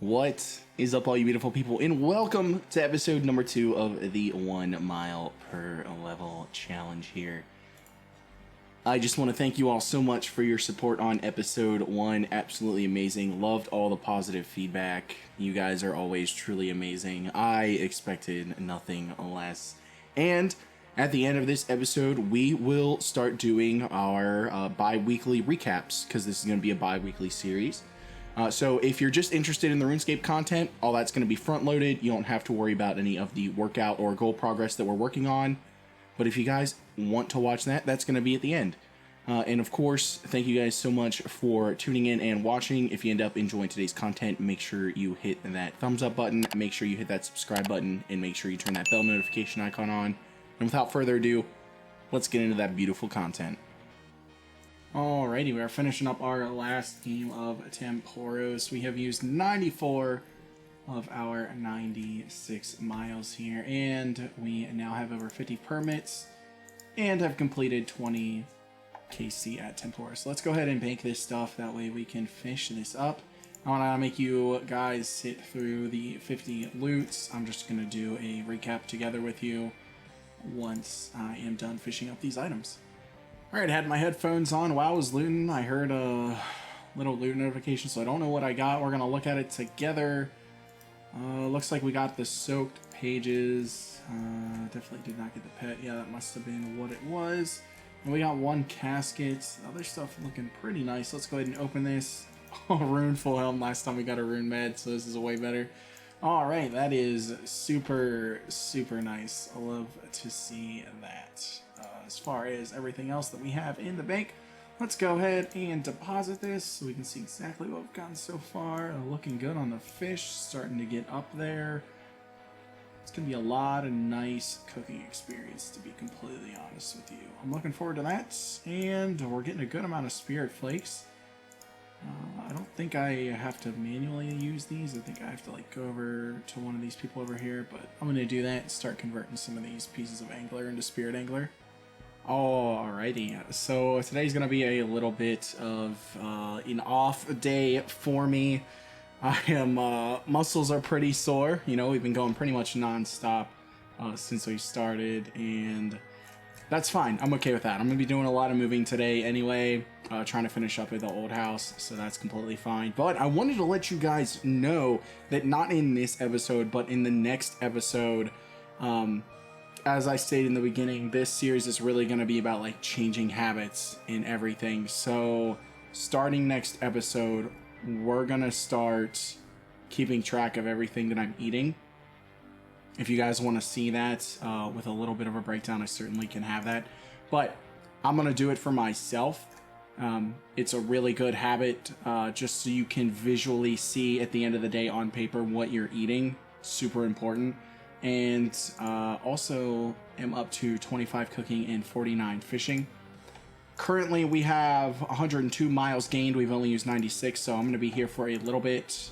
What is up, all you beautiful people, and welcome to episode number 2 of the 1 mile per level challenge here. I just want to thank you all so much for your support on episode 1. Absolutely amazing. Loved all the positive feedback. You guys are always truly amazing. I expected nothing less. And at the end of this episode, we will start doing our bi-weekly recaps, because this is going to be a bi-weekly series. So if you're just interested in the RuneScape content, all that's going to be front-loaded. You don't have to worry about any of the workout or goal progress that we're working on. But if you guys want to watch that, that's going to be at the end. And of course, thank you guys so much for tuning in and watching. If you end up enjoying today's content, make sure you hit that thumbs up button, make sure you hit that subscribe button, and make sure you turn that bell notification icon on. And without further ado, let's get into that beautiful content. Alrighty, we are finishing up our last game of Temporos. We have used 94 of our 96 miles here, and we now have over 50 permits and have completed 20 KC at Temporos. So let's go ahead and bank this stuff, that way we can finish this up. I want to make you guys sit through the 50 loots. I'm just going to do a recap together with you once I am done fishing up these items. Alright, I had my headphones on while I was looting. I heard a little loot notification, so I don't know what I got. We're going to look at it together. Looks like we got the soaked pages. Definitely did not get the pet. Yeah, that must have been what it was. And we got one casket. The other stuff looking pretty nice. Let's go ahead and open this. Oh, rune full helm. Last time we got a rune med, so this is way better. Alright, that is super, super nice. I love to see that. As far as everything else that we have in the bank, let's go ahead and deposit this so we can see exactly what we've gotten so far. Looking good on the fish, starting to get up there. It's going to be a lot of nice cooking experience, to be completely honest with you. I'm looking forward to that, and we're getting a good amount of spirit flakes. I don't think I have to manually use these. I think I have to go over to one of these people over here, but I'm going to do that and start converting some of these pieces of angler into spirit angler. Alrighty, so today's going to be a little bit of an off day for me. I am, muscles are pretty sore. You know, we've been going pretty much non-stop since we started, and that's fine. I'm okay with that. I'm going to be doing a lot of moving today anyway, trying to finish up at the old house, so that's completely fine. But I wanted to let you guys know that not in this episode, but in the next episode, as I stated in the beginning, this series is really going to be about changing habits and everything. So starting next episode, we're going to start keeping track of everything that I'm eating. If you guys want to see that with a little bit of a breakdown, I certainly can have that. But I'm going to do it for myself. It's a really good habit, just so you can visually see at the end of the day on paper what you're eating. Super important. And also am up to 25 cooking and 49 fishing. Currently we have 102 miles gained. We've only used 96, so I'm going to be here for a little bit.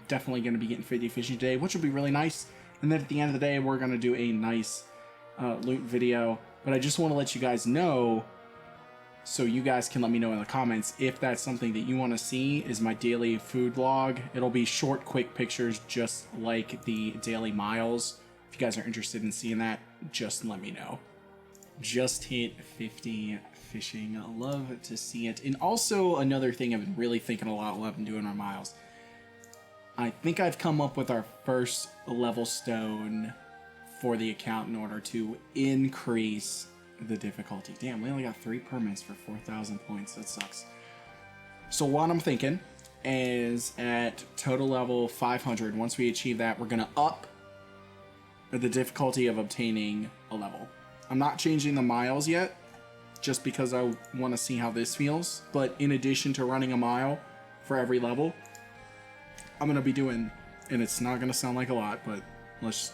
Definitely going to be getting 50 fishing today, which will be really nice. And then at the end of the day, we're going to do a nice loot video. But I just want to let you guys know, so you guys can let me know in the comments if that's something that you want to see, is my daily food vlog. It'll be short, quick pictures, just like the daily miles. If you guys are interested in seeing that, just let me know. Just hit 50 fishing. I love to see it. And also another thing I've been really thinking a lot while I've been doing our miles. I think I've come up with our first level stone for the account in order to increase the difficulty. Damn, we only got 3 permits for 4,000 points. That sucks. So what I'm thinking is at total level 500, once we achieve that, we're going to up the difficulty of obtaining a level. I'm not changing the miles yet, just because I want to see how this feels. But in addition to running a mile for every level, I'm going to be doing, and it's not going to sound like a lot, but let's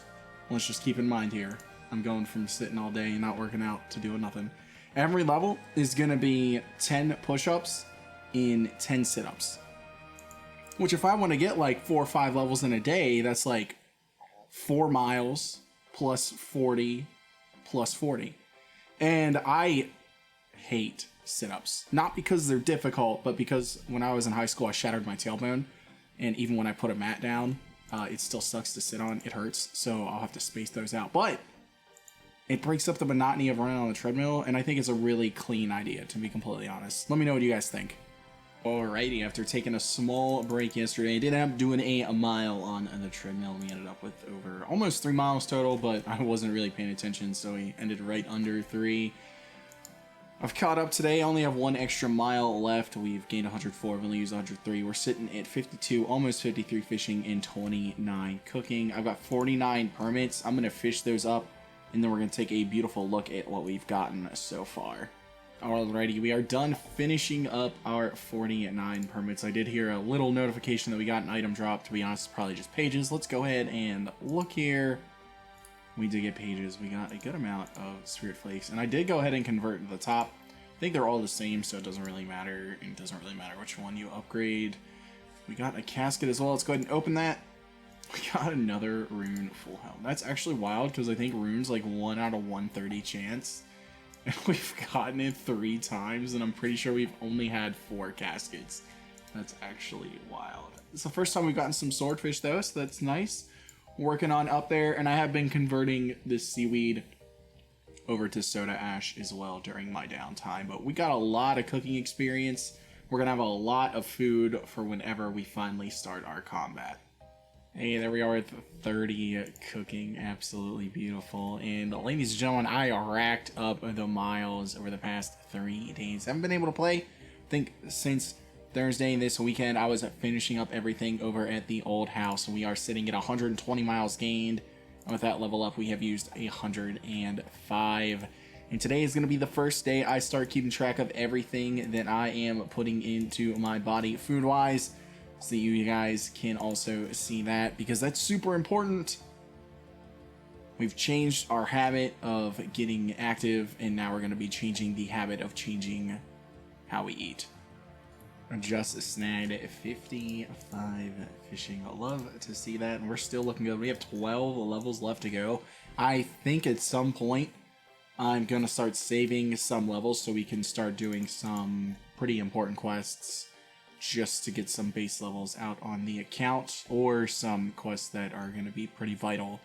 just keep in mind here, I'm going from sitting all day and not working out to doing nothing. Every level is going to be 10 push-ups in 10 sit-ups. Which if I want to get 4 or 5 levels in a day, that's 4 miles plus 40 plus 40. And I hate sit-ups. Not because they're difficult, but because when I was in high school, I shattered my tailbone. And even when I put a mat down, it still sucks to sit on. It hurts, so I'll have to space those out. But it breaks up the monotony of running on the treadmill, and I think it's a really clean idea, to be completely honest. Let me know what you guys think. Alrighty, after taking a small break yesterday, I did end up doing a mile on the treadmill. We ended up with over almost 3 miles total, but I wasn't really paying attention, so we ended right under 3. I've caught up today. I only have 1 extra mile left. We've gained 104. I've only used 103. We're sitting at 52, almost 53 fishing and 29 cooking. I've got 49 permits. I'm going to fish those up, and then we're going to take a beautiful look at what we've gotten so far. Alrighty, we are done finishing up our 49 permits. I did hear a little notification that we got an item drop. To be honest, it's probably just pages. Let's go ahead and look here. We did get pages. We got a good amount of spirit flakes, and I did go ahead and convert to the top. I think they're all the same, so it doesn't really matter. It doesn't really matter which one you upgrade. We got a casket as well. Let's go ahead and open that. We got another rune full helm. That's actually wild because I think rune's like 1 out of 130 chance. And we've gotten it 3 times, and I'm pretty sure we've only had 4 caskets. That's actually wild. It's the first time we've gotten some swordfish, though, so that's nice. Working on up there, and I have been converting this seaweed over to soda ash as well during my downtime. But we got a lot of cooking experience. We're going to have a lot of food for whenever we finally start our combat. Hey, there we are with 30 cooking. Absolutely beautiful. And ladies and gentlemen, I racked up the miles over the past 3 days. Haven't been able to play, I think, since Thursday this weekend. I was finishing up everything over at the old house. We are sitting at 120 miles gained. And with that level up, we have used 105. And today is going to be the first day I start keeping track of everything that I am putting into my body food-wise, so that you guys can also see that, because that's super important. We've changed our habit of getting active, and now we're going to be changing the habit of changing how we eat. I just snagged 55 fishing. I love to see that, and we're still looking good. We have 12 levels left to go. I think at some point I'm going to start saving some levels so we can start doing some pretty important quests, just to get some base levels out on the account, or some quests that are going to be pretty vital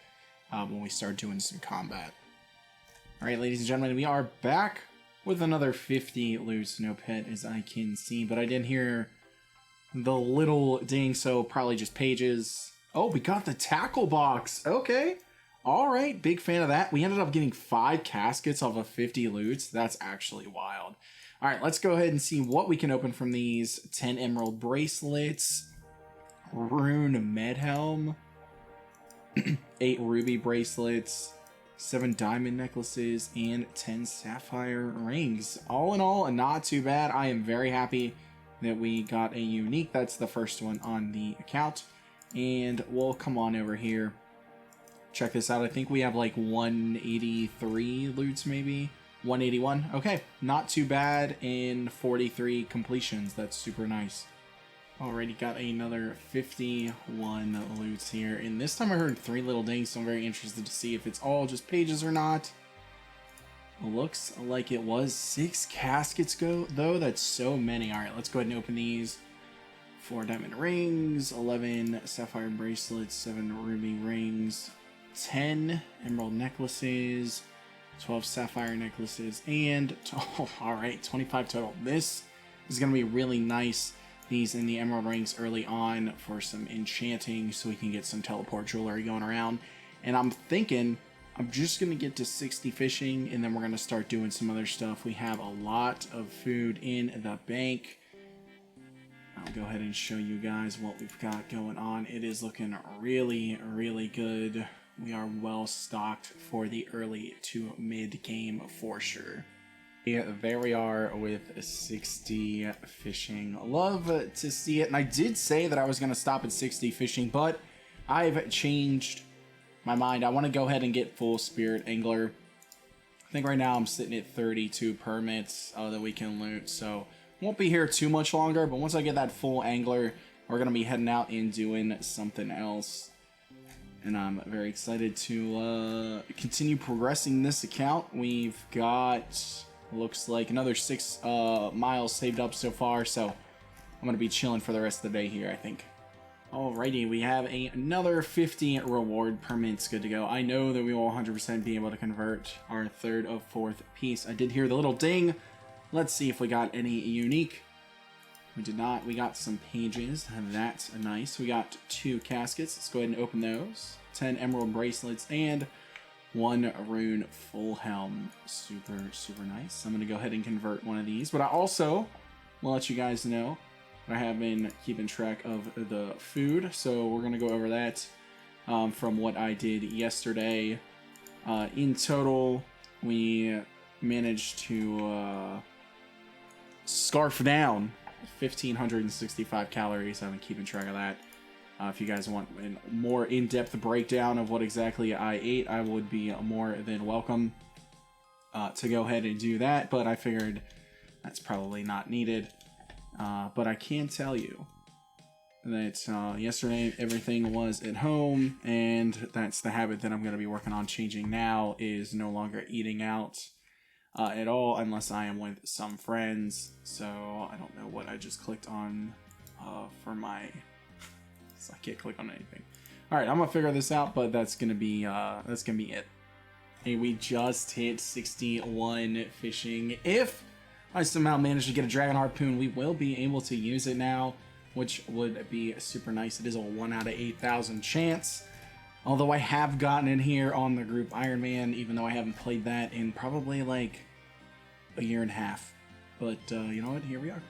when we start doing some combat. Alright, ladies and gentlemen, we are back with another 50 loot. No pet, as I can see, but I didn't hear the little ding, so probably just pages. Oh, we got the tackle box. Okay. Alright, big fan of that. We ended up getting 5 caskets off of 50 loots. That's actually wild. All right, let's go ahead and see what we can open from these. 10 emerald bracelets, rune med helm, 8 ruby bracelets, 7 diamond necklaces, and 10 sapphire rings. All in all, not too bad. I am very happy that we got a unique. That's the first one on the account. And we'll come on over here. Check this out. I think we have like 183 loots maybe. 181. Okay, not too bad in 43 completions. That's super nice. Already got another 51 loots here, and this time I heard 3 little dings, so I'm very interested to see if it's all just pages or not. Looks like it was 6 caskets though. That's so many. All right, let's go ahead and open these. 4 diamond rings, 11 sapphire bracelets, 7 ruby rings, 10 emerald necklaces, 12 sapphire necklaces, and all right, 25 total. This is going to be really nice. These in the emerald rings early on for some enchanting, so we can get some teleport jewelry going around. And I'm thinking I'm just going to get to 60 fishing, and then we're going to start doing some other stuff. We have a lot of food in the bank. I'll go ahead and show you guys what we've got going on. It is looking really, really good. We are well stocked for the early to mid game for sure. Yeah, there we are with 60 fishing. Love to see it. And I did say that I was going to stop at 60 fishing, but I've changed my mind. I want to go ahead and get full spirit angler. I think right now I'm sitting at 32 permits that we can loot, so won't be here too much longer. But once I get that full angler, we're going to be heading out and doing something else. And I'm very excited to continue progressing this account. We've got, looks like, another 6 miles saved up so far, so I'm going to be chilling for the rest of the day here, I think. Alrighty, we have another 50 reward permits good to go. I know that we will 100% be able to convert our third of fourth piece. I did hear the little ding. Let's see if we got any unique. We did not. We got some pages. That's nice. We got 2 caskets. Let's go ahead and open those. 10 emerald bracelets and 1 rune full helm. Super, super nice. I'm going to go ahead and convert one of these. But I also will let you guys know I have been keeping track of the food. So we're going to go over that from what I did yesterday. In total, we managed to scarf down 1,565 calories. I've been keeping track of that. If you guys want a more in-depth breakdown of what exactly I ate, I would be more than welcome to go ahead and do that, but I figured that's probably not needed. But I can tell you that yesterday everything was at home, and that's the habit that I'm going to be working on changing now, is no longer eating out at all unless I am with some friends. So I don't know what I just clicked on for my... So I can't click on anything. All right, I'm gonna figure this out, but that's gonna be it. Hey, we just hit 61 fishing. If I somehow manage to get a dragon harpoon, we will be able to use it now, which would be super nice. It is a 1 out of 8,000 chance. Although I have gotten in here on the group Iron Man, even though I haven't played that in probably like a year and a half. But you know what? Here we are.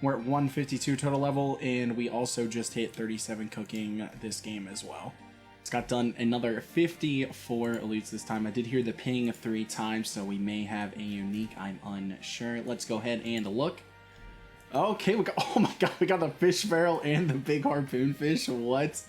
We're at 152 total level, and we also just hit 37 cooking this game as well. It's got done another 54 loots this time. I did hear the ping 3 times, so we may have a unique. I'm unsure. Let's go ahead and look. Okay, we got, oh my god, we got the fish barrel and the big harpoon fish. What?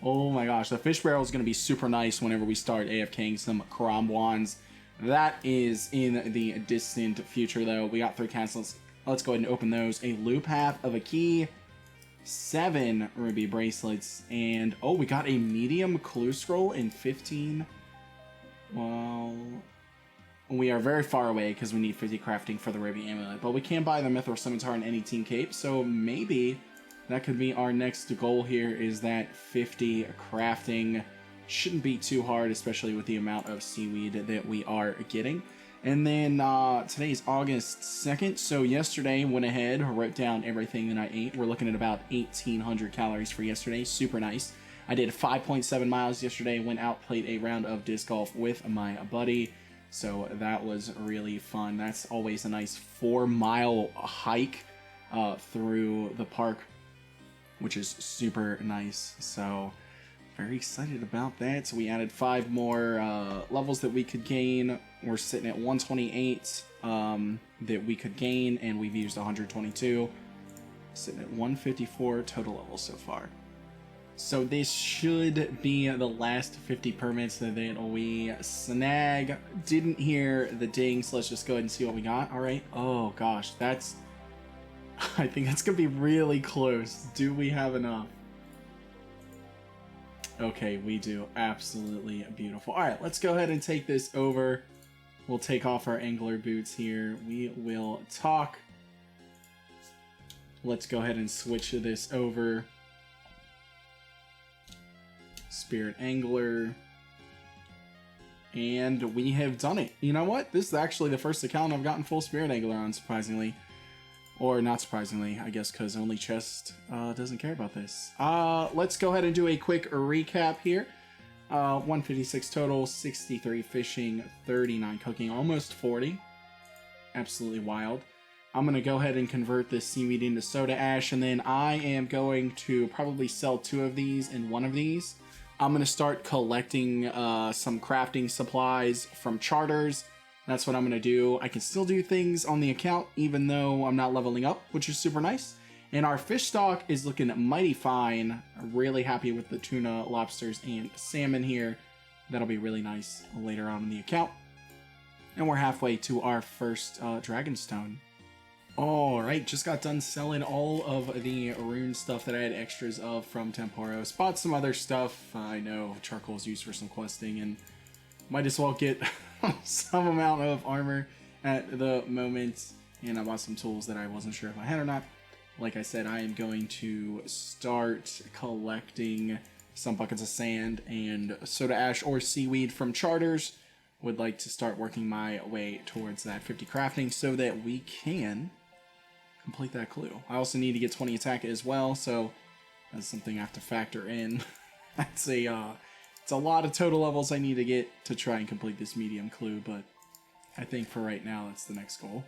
Oh my gosh, the fish barrel is going to be super nice whenever we start AFKing some Kromwans. That is in the distant future, though. We got 3 castles. Let's go ahead and open those. A loop half of a key, 7 ruby bracelets, and oh, we got a medium clue scroll and 15. Well, we are very far away because we need 50 crafting for the ruby amulet, but we can buy the mithril scimitar in any team cape, so maybe that could be our next goal here, is that 50 crafting. Shouldn't be too hard, especially with the amount of seaweed that we are getting. And then today's August 2nd, so yesterday went ahead, wrote down everything that I ate. We're looking at about 1,800 calories for yesterday, super nice. I did 5.7 miles yesterday, went out, played a round of disc golf with my buddy, so that was really fun. That's always a nice 4-mile hike through the park, which is super nice, so very excited about that. So we added 5 more levels that we could gain. We're sitting at 128 that we could gain, and we've used 122. Sitting at 154 total levels so far. So this should be the last 50 permits that we snag. Didn't hear the ding, so let's just go ahead and see what we got. All right. Oh gosh, that's... I think that's gonna be really close. Do we have enough? Okay, we do. Absolutely beautiful. All right, let's go ahead and take this over. We'll take off our angler boots here. We will talk. Let's go ahead and switch this over. Spirit Angler. And we have done it. You know what? This is actually the first account I've gotten full Spirit Angler on, surprisingly. Or not surprisingly, I guess, because only Chest doesn't care about this. Let's go ahead and do a quick recap here. 156 total, 63 fishing, 39 cooking, almost 40. Absolutely wild. I'm going to go ahead and convert this seaweed into soda ash, and then I am going to probably sell 2 of these and 1 of these. I'm going to start collecting some crafting supplies from charters. That's what I'm going to do. I can still do things on the account even though I'm not leveling up, which is super nice. And our fish stock is looking mighty fine. Really happy with the tuna, lobsters, and salmon here. That'll be really nice later on in the account. And we're halfway to our first Dragonstone. Alright, just got done selling all of the rune stuff that I had extras of from Temporos. Bought some other stuff. I know charcoal's used for some questing, and might as well get some amount of armor at the moment. And I bought some tools that I wasn't sure if I had or not. like I said, I am going to start collecting some buckets of sand and soda ash or seaweed from charters. Would like to start working my way towards that 50 crafting so that we can complete that clue. I also need to get 20 attack as well, so that's something I have to factor in. That's it's a lot of total levels I need to get to try and complete this medium clue, but I think for right now that's the next goal.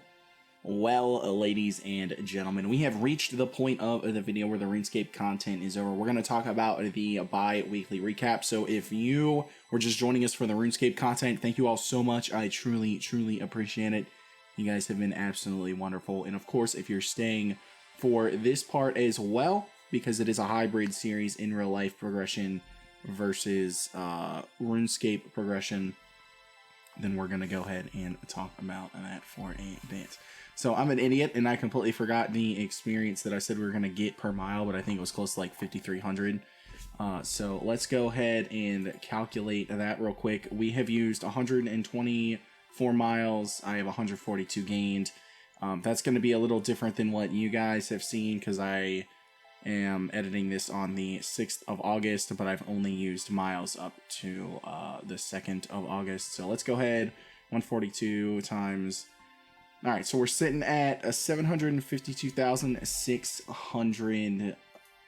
Well, ladies and gentlemen, we have reached the point of the video where the RuneScape content is over. We're going to talk about the bi-weekly recap. So if you were just joining us for the RuneScape content, thank you all so much. I truly, truly appreciate it. You guys have been absolutely wonderful. And of course, if you're staying for this part as well, because it is a hybrid series in real life progression versus RuneScape progression, then we're going to go ahead and talk about that for a bit. So I'm an idiot, and I completely forgot the experience that I said we were going to get per mile, but I think it was close to like 5,300. So let's go ahead and calculate that real quick. We have used 124 miles. I have 142 gained. That's going to be a little different than what you guys have seen because I am editing this on the 6th of August, but I've only used miles up to the 2nd of August. So let's go ahead, 142 times... Alright, so we're sitting at a 752,600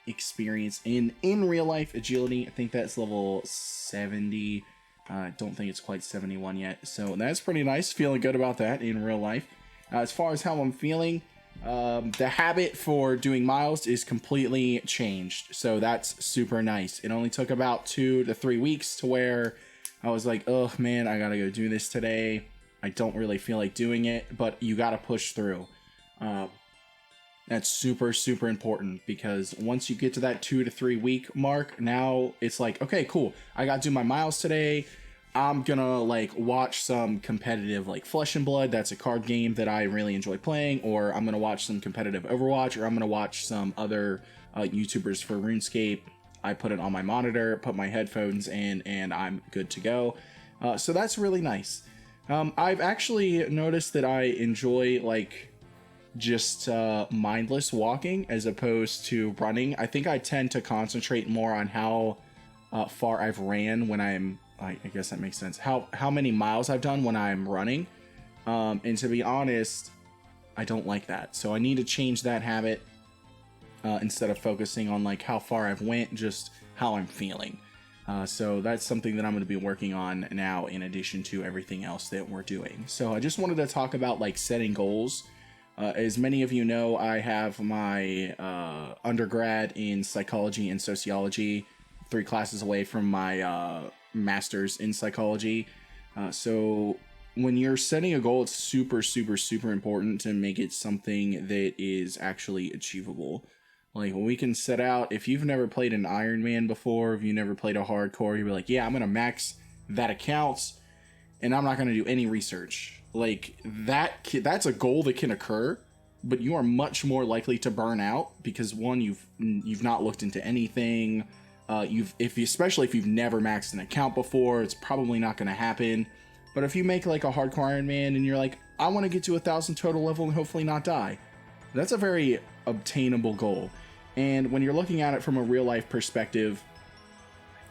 experience in real life agility. I think that's level 70. I don't think it's quite 71 yet. So that's pretty nice. Feeling good about that in real life. As far as how I'm feeling, the habit for doing miles is completely changed. So that's super nice. It only took about 2 to 3 weeks to where I was like, oh man, I gotta go do this today. I don't really feel like doing it, but you got to push through. That's super, super important because once you get to that 2 to 3 week mark, now it's like, okay, cool. I got to do my miles today. I'm going to like watch some competitive like Flesh and Blood. That's a card game that I really enjoy playing, or I'm going to watch some competitive Overwatch, or I'm going to watch some other YouTubers for RuneScape. I put it on my monitor, put my headphones in, and I'm good to go. So that's really nice. I've actually noticed that I enjoy like just mindless walking as opposed to running. I think I tend to concentrate more on how far I've ran when I guess that makes sense. How many miles I've done when I'm running. And to be honest, I don't like that. So I need to change that habit instead of focusing on like how far I've went, just how I'm feeling. So that's something that I'm going to be working on now in addition to everything else that we're doing. So I just wanted to talk about like setting goals. As many of you know, I have my undergrad in psychology and sociology, 3 classes away from my master's in psychology. So when you're setting a goal, it's super, super, super important to make it something that is actually achievable. Like, when we can set out, if you've never played an Iron Man before, if you never played a hardcore, you'll be like, yeah, I'm going to max that account, and I'm not going to do any research. Like, that's a goal that can occur, but you are much more likely to burn out because, one, you've not looked into anything. Especially if you've never maxed an account before, it's probably not going to happen. But if you make, like, a hardcore Iron Man, and you're like, I want to get to 1,000 total level and hopefully not die, that's a very obtainable goal. And when you're looking at it from a real life perspective,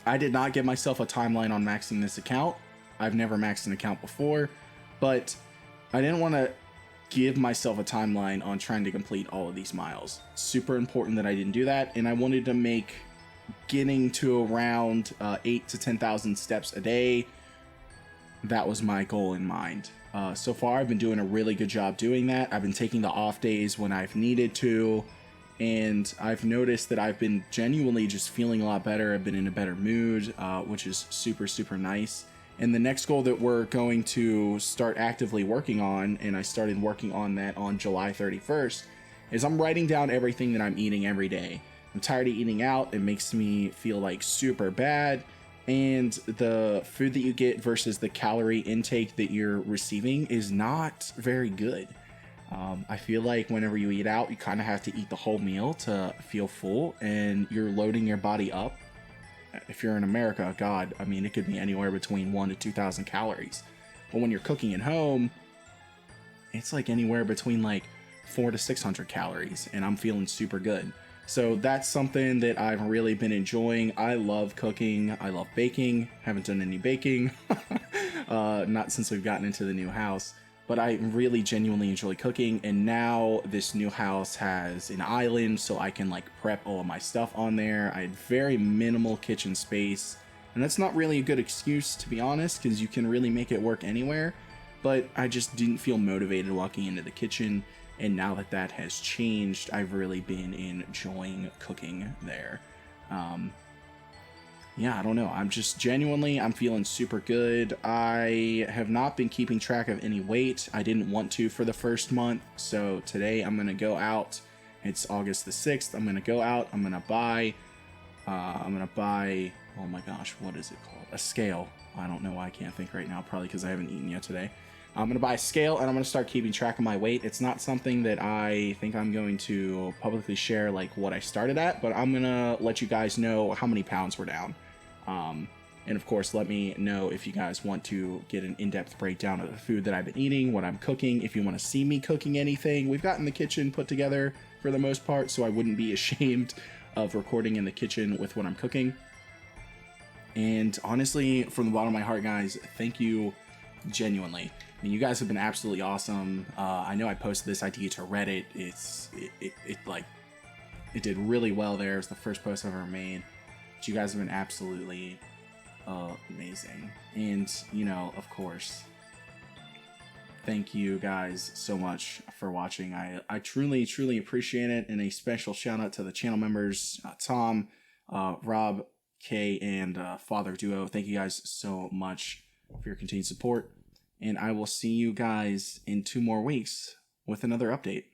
I did not give myself a timeline on maxing this account. I've never maxed an account before, but I didn't want to give myself a timeline on trying to complete all of these miles. Super important that I didn't do that, and I wanted to make getting to around 8 to 10,000 steps a day. That was my goal in mind. So far, I've been doing a really good job doing that. I've been taking the off days when I've needed to, and I've noticed that I've been genuinely just feeling a lot better. I've been in a better mood, which is super, super nice. And the next goal that we're going to start actively working on, and I started working on that on July 31st, is I'm writing down everything that I'm eating every day. I'm tired of eating out. It makes me feel like super bad. And the food that you get versus the calorie intake that you're receiving is not very good. I feel like whenever you eat out, you kind of have to eat the whole meal to feel full, and you're loading your body up. If you're in America, God, I mean, it could be anywhere between 1,000 to 2,000 calories. But when you're cooking at home, it's like anywhere between like 400 to 600 calories, and I'm feeling super good. So that's something that I've really been enjoying. I love cooking. I love baking. Haven't done any baking, not since we've gotten into the new house. But I really genuinely enjoy cooking, and now this new house has an island, so I can like prep all of my stuff on there. I had very minimal kitchen space, and that's not really a good excuse, to be honest, because you can really make it work anywhere. But I just didn't feel motivated walking into the kitchen, and now that that has changed, I've really been enjoying cooking there. Yeah, I don't know. I'm just genuinely, I'm feeling super good. I have not been keeping track of any weight. I didn't want to for the first month. So today I'm going to go out. It's August the 6th. I'm going to go out. I'm going to buy, oh my gosh, what is it called? A scale. I don't know why I can't think right now. Probably because I haven't eaten yet today. I'm going to buy a scale, and I'm going to start keeping track of my weight. It's not something that I think I'm going to publicly share, like what I started at, but I'm going to let you guys know how many pounds we're down. And of course, let me know if you guys want to get an in-depth breakdown of the food that I've been eating, what I'm cooking. If you want to see me cooking anything, we've gotten the kitchen put together for the most part, so I wouldn't be ashamed of recording in the kitchen with what I'm cooking. And honestly, from the bottom of my heart, guys, thank you genuinely. I mean, you guys have been absolutely awesome. I know I posted this idea to Reddit. It did really well there. It's the first post I've ever made. But you guys have been absolutely amazing. And, you know, of course, thank you guys so much for watching. I truly, truly appreciate it. And a special shout out to the channel members, Tom, Rob, Kay, and Father Duo. Thank you guys so much for your continued support. And I will see you guys in 2 more weeks with another update.